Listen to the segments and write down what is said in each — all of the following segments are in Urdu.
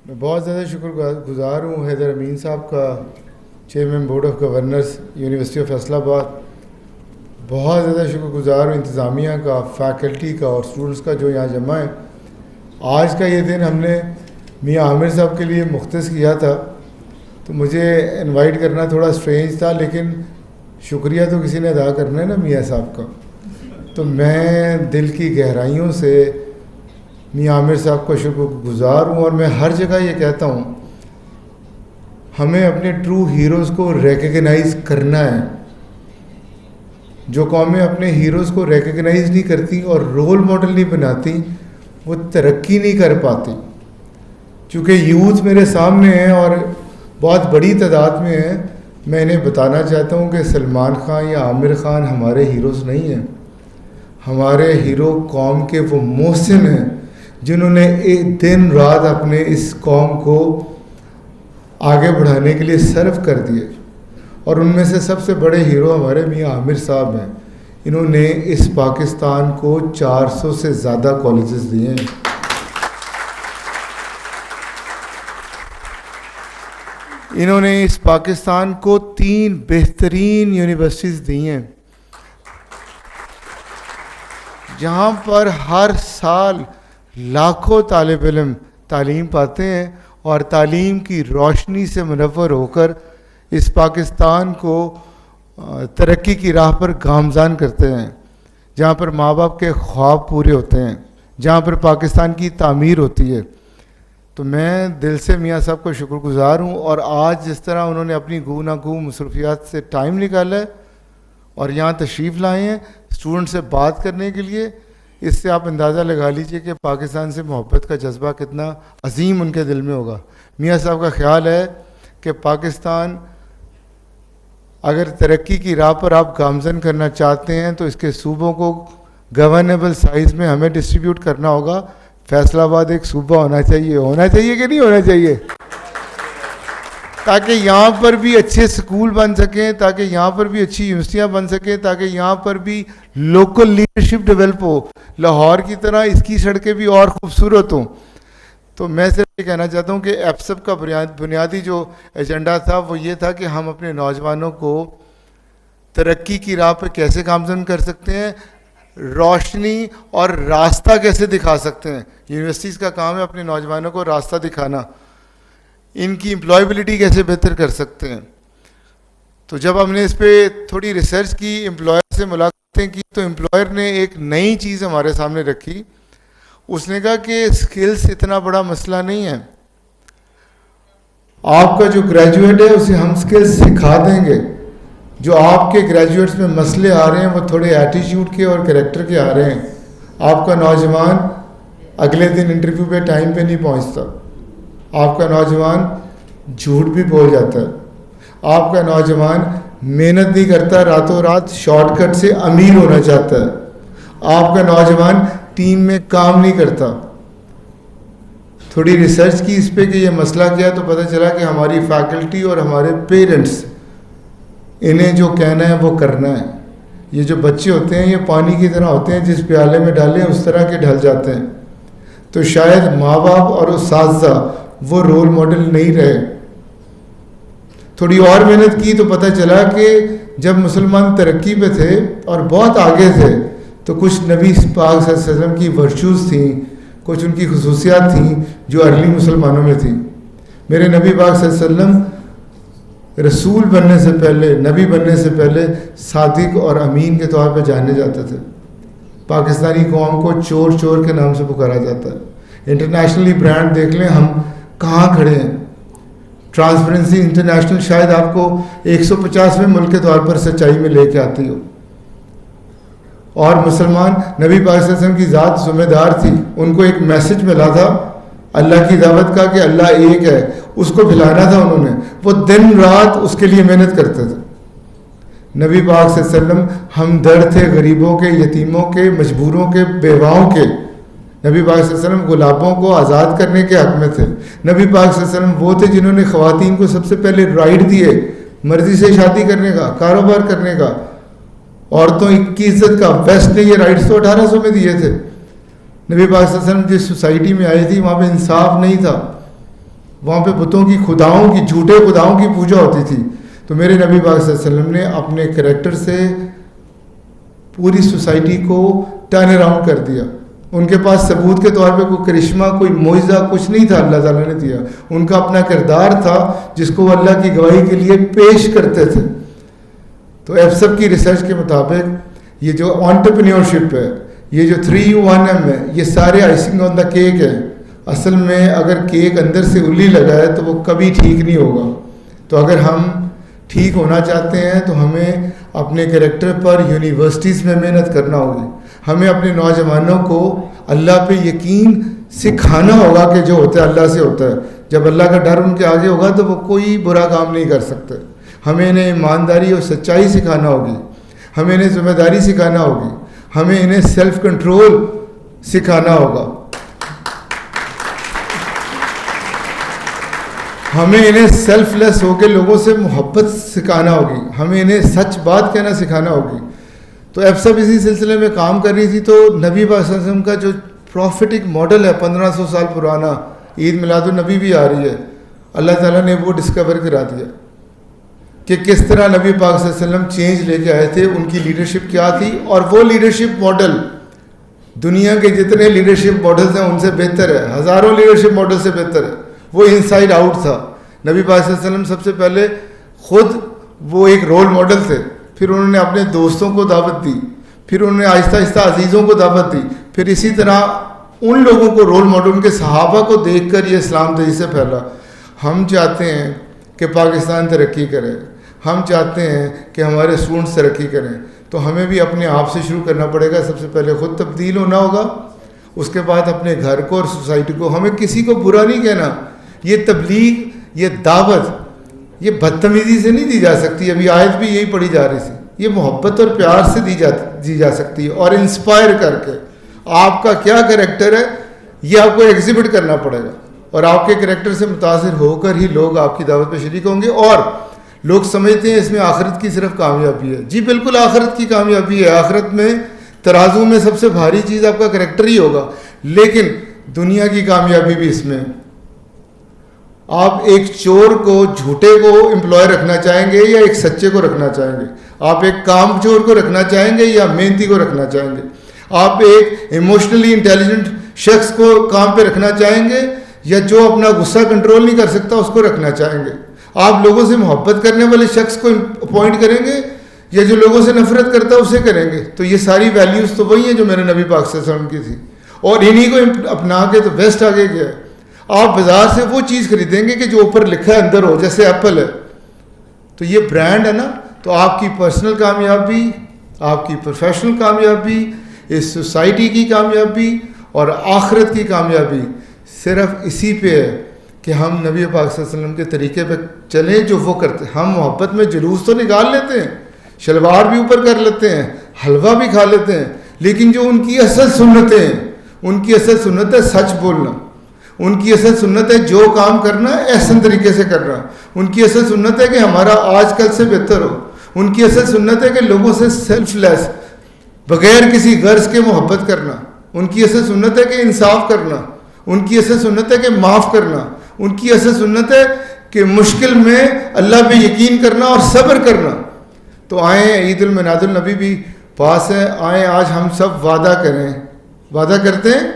میں بہت زیادہ شکر گزار ہوں حیدر امین صاحب کا، chairman board of governors university of Faisal آباد. بہت زیادہ شکر گزار ہوں انتظامیہ کا، فیکلٹی کا اور اسٹوڈنٹس کا جو یہاں جمع ہے. آج کا یہ دن ہم نے میاں عامر صاحب کے لیے مختص کیا تھا، تو مجھے انوائٹ کرنا تھوڑا اسٹرینج تھا، لیکن شکریہ تو کسی نے ادا کرنا ہے نا میاں صاحب کا. تو میں دل کی گہرائیوں سے میاں عامر صاحب کا شکر گزار ہوں، اور میں ہر جگہ یہ کہتا ہوں ہمیں اپنے ٹرو ہیروز کو ریکگنائز کرنا ہے. جو قومیں اپنے ہیروز کو ریکگنائز نہیں کرتی اور رول ماڈل نہیں بناتی وہ ترقی نہیں کر پاتی. چونکہ یوتھ میرے سامنے ہیں اور بہت بڑی تعداد میں ہیں، میں انہیں بتانا چاہتا ہوں کہ سلمان خان یا عامر خان ہمارے ہیروز نہیں ہیں. ہمارے ہیرو قوم کے وہ محسن ہیں جنہوں نے ایک دن رات اپنے اس قوم کو آگے بڑھانے کے لیے صرف کر دیے. اور ان میں سے سب سے بڑے ہیرو ہمارے میاں عامر صاحب ہیں. انہوں نے اس پاکستان کو 400 سے زیادہ کالجز دیے ہیں. انہوں نے اس پاکستان کو 3 بہترین یونیورسٹیز دی ہیں جہاں پر ہر سال لاکھوں طالب علم تعلیم پاتے ہیں اور تعلیم کی روشنی سے منور ہو کر اس پاکستان کو ترقی کی راہ پر گامزن کرتے ہیں، جہاں پر ماں باپ کے خواب پورے ہوتے ہیں، جہاں پر پاکستان کی تعمیر ہوتی ہے. تو میں دل سے میاں صاحب کو شکر گزار ہوں. اور آج جس طرح انہوں نے اپنی گو نہ گو مصروفیات سے ٹائم نکالا ہے اور یہاں تشریف لائے ہیں اسٹوڈنٹ سے بات کرنے کے لیے، اس سے آپ اندازہ لگا لیجئے کہ پاکستان سے محبت کا جذبہ کتنا عظیم ان کے دل میں ہوگا. میاں صاحب کا خیال ہے کہ پاکستان اگر ترقی کی راہ پر آپ گامزن کرنا چاہتے ہیں تو اس کے صوبوں کو گورنیبل سائز میں ہمیں ڈسٹریبیوٹ کرنا ہوگا. فیصل آباد ایک صوبہ ہونا چاہیے کہ نہیں ہونا چاہیے، تاکہ یہاں پر بھی اچھے سکول بن سکیں، تاکہ یہاں پر بھی اچھی یونیورسٹیاں بن سکیں، تاکہ یہاں پر بھی لوکل لیڈرشپ ڈیولپ ہو. لاہور کی طرح اس کی سڑکیں بھی اور خوبصورت ہوں. تو میں صرف یہ کہنا چاہتا ہوں کہ ایپسپ کا بنیادی جو ایجنڈا تھا وہ یہ تھا کہ ہم اپنے نوجوانوں کو ترقی کی راہ پہ کیسے گامزن کر سکتے ہیں، روشنی اور راستہ کیسے دکھا سکتے ہیں. یونیورسٹیز کا کام ہے اپنے نوجوانوں کو راستہ دکھانا، ان کی امپلائیبلٹی کیسے بہتر کر سکتے ہیں. تو جب ہم نے اس پہ تھوڑی ریسرچ کی، امپلائر سے ملاقاتیں کی، تو امپلائر نے ایک نئی چیز ہمارے سامنے رکھی. اس نے کہا کہ سکلز اتنا بڑا مسئلہ نہیں ہے، آپ کا جو گریجویٹ ہے اسے ہم سکلز سکھا دیں گے. جو آپ کے گریجویٹس میں مسئلے آ رہے ہیں وہ تھوڑے ایٹیٹیوڈ کے اور کریکٹر کے آ رہے ہیں. آپ کا نوجوان اگلے دن انٹرویو پہ ٹائم پہ نہیں پہنچتا، آپ کا نوجوان جھوٹ بھی بول جاتا ہے، آپ کا نوجوان محنت نہیں کرتا، راتوں رات شارٹ کٹ سے امیر ہونا چاہتا ہے، آپ کا نوجوان ٹیم میں کام نہیں کرتا. تھوڑی ریسرچ کی اس پہ کہ یہ مسئلہ کیا، تو پتہ چلا کہ ہماری فیکلٹی اور ہمارے پیرنٹس انہیں جو کہنا ہے وہ کرنا ہے. یہ جو بچے ہوتے ہیں یہ پانی کی طرح ہوتے ہیں، جس پیالے میں ڈالیں اس طرح کے ڈھل جاتے ہیں. تو شاید ماں باپ اور اساتذہ وہ رول ماڈل نہیں رہے. تھوڑی اور محنت کی تو پتہ چلا کہ جب مسلمان ترقی پہ تھے اور بہت آگے تھے تو کچھ نبی پاک صلی اللہ علیہ وسلم کی ورچوز تھیں، کچھ ان کی خصوصیات تھیں جو ارلی مسلمانوں میں تھیں. میرے نبی پاک صلی اللہ علیہ وسلم رسول بننے سے پہلے، نبی بننے سے پہلے صادق اور امین کے طور پہ جانے جاتے تھے. پاکستانی قوم کو چور چور کے نام سے پکارا جاتا ہے. انٹرنیشنلی برانڈ دیکھ لیں ہم کہاں کھڑے ہیں. ٹرانسپیرنسی انٹرنیشنل شاید آپ کو 150ویں ملک کے طور پر سچائی میں لے کے آتی ہو. اور مسلمان نبی پاک صلی اللہ علیہ وسلم کی ذات ذمہ دار تھی، ان کو ایک میسج ملا تھا اللہ کی دعوت کا کہ اللہ ایک ہے، اس کو پھیلانا تھا. انہوں نے وہ دن رات اس کے لیے محنت کرتے تھے. نبی پاک صلی اللہ علیہ وسلم ہمدرد تھے غریبوں کے، یتیموں کے، مجبوروں کے، بیواؤں کے. نبی پاک صلی اللہ علیہ وسلم غلاموں کو آزاد کرنے کے حق میں تھے. نبی پاک صلی اللہ علیہ وسلم وہ تھے جنہوں نے خواتین کو سب سے پہلے رائٹ دیے مرضی سے شادی کرنے کا، کاروبار کرنے کا. عورتوں کی عزت کا ویسٹ نے یہ رائٹس تو 1800 میں دیے تھے. نبی پاک صلی اللہ علیہ وسلم جس سوسائٹی میں آئی تھی وہاں پہ انصاف نہیں تھا. وہاں پہ بتوں کی خداؤں کی جھوٹے خداؤں کی پوجا ہوتی تھی. تو میرے نبی پاک صلی اللہ علیہ وسلم نے اپنے کریکٹر سے پوری سوسائٹی کو ٹرن اراؤنڈ کر دیا. ان کے پاس ثبوت کے طور پہ کوئی کرشمہ کوئی معجزہ کچھ نہیں تھا اللہ تعالیٰ نے دیا. ان کا اپنا کردار تھا جس کو وہ اللہ کی گواہی کے لیے پیش کرتے تھے. تو ایفسب کی ریسرچ کے مطابق یہ جو انٹرپرینیورشپ ہے, یہ جو 3U1M ہے, یہ سارے آئسنگ آن دا کیک ہے. اصل میں اگر کیک اندر سے الی لگا ہے تو وہ کبھی ٹھیک نہیں ہوگا. تو اگر ہم ٹھیک ہونا چاہتے ہیں تو ہمیں اپنے کریکٹر پر یونیورسٹیز میں محنت کرنا ہوگی. ہمیں اپنے نوجوانوں کو اللہ پہ یقین سکھانا ہوگا کہ جو ہوتا ہے اللہ سے ہوتا ہے. جب اللہ کا ڈر ان کے آگے ہوگا تو وہ کوئی برا کام نہیں کر سکتے. ہمیں انہیں ایمانداری اور سچائی سکھانا ہوگی, ہمیں انہیں ذمہ داری سکھانا ہوگی, ہمیں انہیں سیلف کنٹرول سکھانا ہوگا, ہمیں انہیں سیلف لیس ہو کے لوگوں سے محبت سکھانا ہوگی, ہمیں انہیں سچ بات کہنا سکھانا ہوگی. تو ایفسب اسی سلسلے میں کام کر رہی تھی. تو نبی پاک صلی اللہ علیہ وسلم کا جو پروفیٹک ماڈل ہے 1500 سال پرانا, عید میلاد النبی بھی آ رہی ہے, اللہ تعالیٰ نے وہ ڈسکور کرا دیا کہ کس طرح نبی پاک صلی اللہ علیہ وسلم چینج لے کے آئے تھے, ان کی لیڈرشپ کیا تھی. اور وہ لیڈرشپ ماڈل دنیا کے جتنے لیڈرشپ ماڈلز ہیں ان سے بہتر ہے, ہزاروں لیڈرشپ ماڈل سے بہتر ہے. وہ انسائڈ آؤٹ تھا. نبی پاک صلی اللہ علیہ وسلم سب سے پہلے خود وہ ایک رول ماڈل تھے, پھر انہوں نے اپنے دوستوں کو دعوت دی, پھر انہوں نے آہستہ آہستہ عزیزوں کو دعوت دی, پھر اسی طرح ان لوگوں کو رول ماڈل, ان کے صحابہ کو دیکھ کر یہ اسلام تیزی سے پھیلا. ہم چاہتے ہیں کہ پاکستان ترقی کرے, ہم چاہتے ہیں کہ ہمارے اسٹوڈنٹس ترقی کریں, تو ہمیں بھی اپنے آپ سے شروع کرنا پڑے گا. سب سے پہلے خود تبدیل ہونا ہوگا, اس کے بعد اپنے گھر کو اور سوسائٹی کو. ہمیں کسی کو برا نہیں کہنا. یہ تبلیغ, یہ دعوت, یہ بدتمیزی سے نہیں دی جا سکتی. ابھی آیت بھی یہی پڑھی جا رہی تھی. یہ محبت اور پیار سے دی جا سکتی ہے, اور انسپائر کر کے. آپ کا کیا کریکٹر ہے یہ آپ کو ایگزیبٹ کرنا پڑے گا, اور آپ کے کریکٹر سے متاثر ہو کر ہی لوگ آپ کی دعوت میں شریک ہوں گے. اور لوگ سمجھتے ہیں اس میں آخرت کی صرف کامیابی ہے. جی بالکل آخرت کی کامیابی ہے. آخرت میں ترازو میں سب سے بھاری چیز آپ کا کریکٹر ہی ہوگا, لیکن دنیا کی کامیابی بھی اس میں. آپ ایک چور کو, جھوٹے کو امپلائے رکھنا چاہیں گے یا ایک سچے کو رکھنا چاہیں گے؟ آپ ایک کام چور کو رکھنا چاہیں گے یا محنتی کو رکھنا چاہیں گے؟ آپ ایک ایموشنلی انٹیلیجنٹ شخص کو کام پہ رکھنا چاہیں گے یا جو اپنا غصہ کنٹرول نہیں کر سکتا اس کو رکھنا چاہیں گے؟ آپ لوگوں سے محبت کرنے والے شخص کو اپوائنٹ کریں گے یا جو لوگوں سے نفرت کرتا ہے اسے کریں گے؟ تو یہ ساری ویلیوز تو وہی ہیں جو میرے نبی پاک صلی اللہ علیہ وسلم کی تھی, اور انہی کو اپنا کے تو ویسٹ آگے گیا ہے. آپ بازار سے وہ چیز خریدیں گے کہ جو اوپر لکھا ہے اندر ہو, جیسے ایپل ہے. تو یہ برانڈ ہے نا. تو آپ کی پرسنل کامیابی, آپ کی پروفیشنل کامیابی, اس سوسائٹی کی کامیابی اور آخرت کی کامیابی صرف اسی پہ ہے کہ ہم نبی پاک صلی اللہ علیہ وسلم کے طریقے پہ چلیں جو وہ کرتے. ہم محبت میں جلوس تو نکال لیتے ہیں, شلوار بھی اوپر کر لیتے ہیں, حلوہ بھی کھا لیتے ہیں, لیکن جو ان کی اصل سنتیں ہیں, ان کی اصل سنت ہے سچ بولنا, ان کی اصل سنت ہے جو کام کرنا ہے احسن طریقے سے کرنا, ان کی اصل سنت ہے کہ ہمارا آج کل سے بہتر ہو, ان کی اصل سنت ہے کہ لوگوں سے سیلف لیس بغیر کسی غرض کے محبت کرنا, ان کی اصل سنت ہے کہ انصاف کرنا, ان کی اصل سنت ہے کہ معاف کرنا, ان کی اصل سنت ہے کہ مشکل میں اللہ پہ یقین کرنا اور صبر کرنا. تو آئیں, عید المناد النبی بھی پاس ہے, آئیں آج ہم سب وعدہ کریں. وعدہ کرتے ہیں,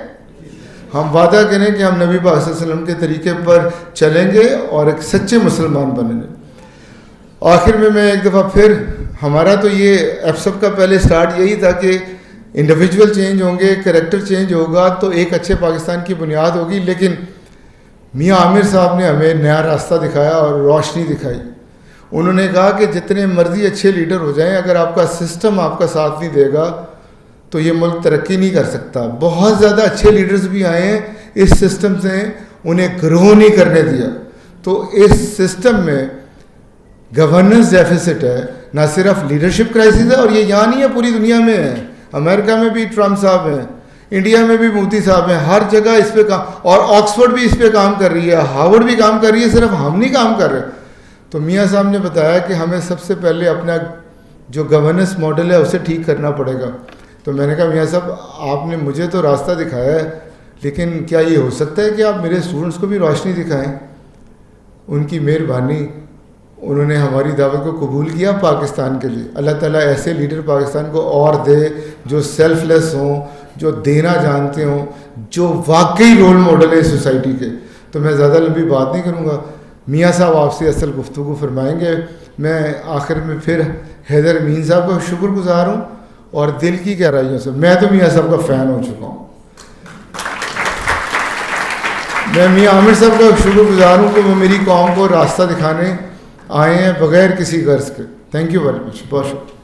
ہم وعدہ کریں کہ ہم نبی پاک صلی اللہ علیہ وسلم کے طریقے پر چلیں گے اور ایک سچے مسلمان بنیں گے. آخر میں ایک دفعہ پھر, ہمارا تو یہ ایفسب کا پہلے سٹارٹ یہی تھا کہ انڈیویجول چینج ہوں گے, کریکٹر چینج ہوگا تو ایک اچھے پاکستان کی بنیاد ہوگی. لیکن میاں عامر صاحب نے ہمیں نیا راستہ دکھایا اور روشنی دکھائی. انہوں نے کہا کہ جتنے مرضی اچھے لیڈر ہو جائیں, اگر آپ کا سسٹم آپ کا ساتھ نہیں دے گا تو یہ ملک ترقی نہیں کر سکتا. بہت زیادہ اچھے لیڈرز بھی آئے ہیں, اس سسٹم سے انہیں گرو نہیں کرنے دیا. تو اس سسٹم میں گورننس ڈیفیسٹ ہے, نہ صرف لیڈرشپ کرائسس ہے, اور یہ یہاں نہیں ہے, پوری دنیا میں ہے. امریکہ میں بھی ٹرمپ صاحب ہیں, انڈیا میں بھی مودی صاحب ہیں, ہر جگہ اس پہ کام, اور آکسفورڈ بھی اس پہ کام کر رہی ہے, ہارورڈ بھی کام کر رہی ہے, صرف ہم نہیں کام کر رہے. تو میاں صاحب نے بتایا کہ ہمیں سب سے پہلے اپنا جو گورننس ماڈل ہے اسے ٹھیک کرنا پڑے گا. تو میں نے کہا میاں صاحب آپ نے مجھے تو راستہ دکھایا ہے, لیکن کیا یہ ہو سکتا ہے کہ آپ میرے اسٹوڈنٹس کو بھی روشنی دکھائیں؟ ان کی مہربانی, انہوں نے ہماری دعوت کو قبول کیا پاکستان کے لیے. اللہ تعالیٰ ایسے لیڈر پاکستان کو اور دے جو سیلف لیس ہوں, جو دینا جانتے ہوں, جو واقعی رول ماڈل ہے سوسائٹی کے. تو میں زیادہ لمبی بات نہیں کروں گا. میاں صاحب آپ سے اصل گفتگو فرمائیں گے. میں آخر میں پھر حیدر امین صاحب کا شکر گزار ہوں اور دل کی گہرائیوں سے. میں تو میاں صاحب کا فین ہو چکا ہوں. میں میاں عامر صاحب کا شکر گزار ہوں کہ وہ میری قوم کو راستہ دکھانے آئے ہیں بغیر کسی غرض کے. Thank you very much. بہت شکریہ.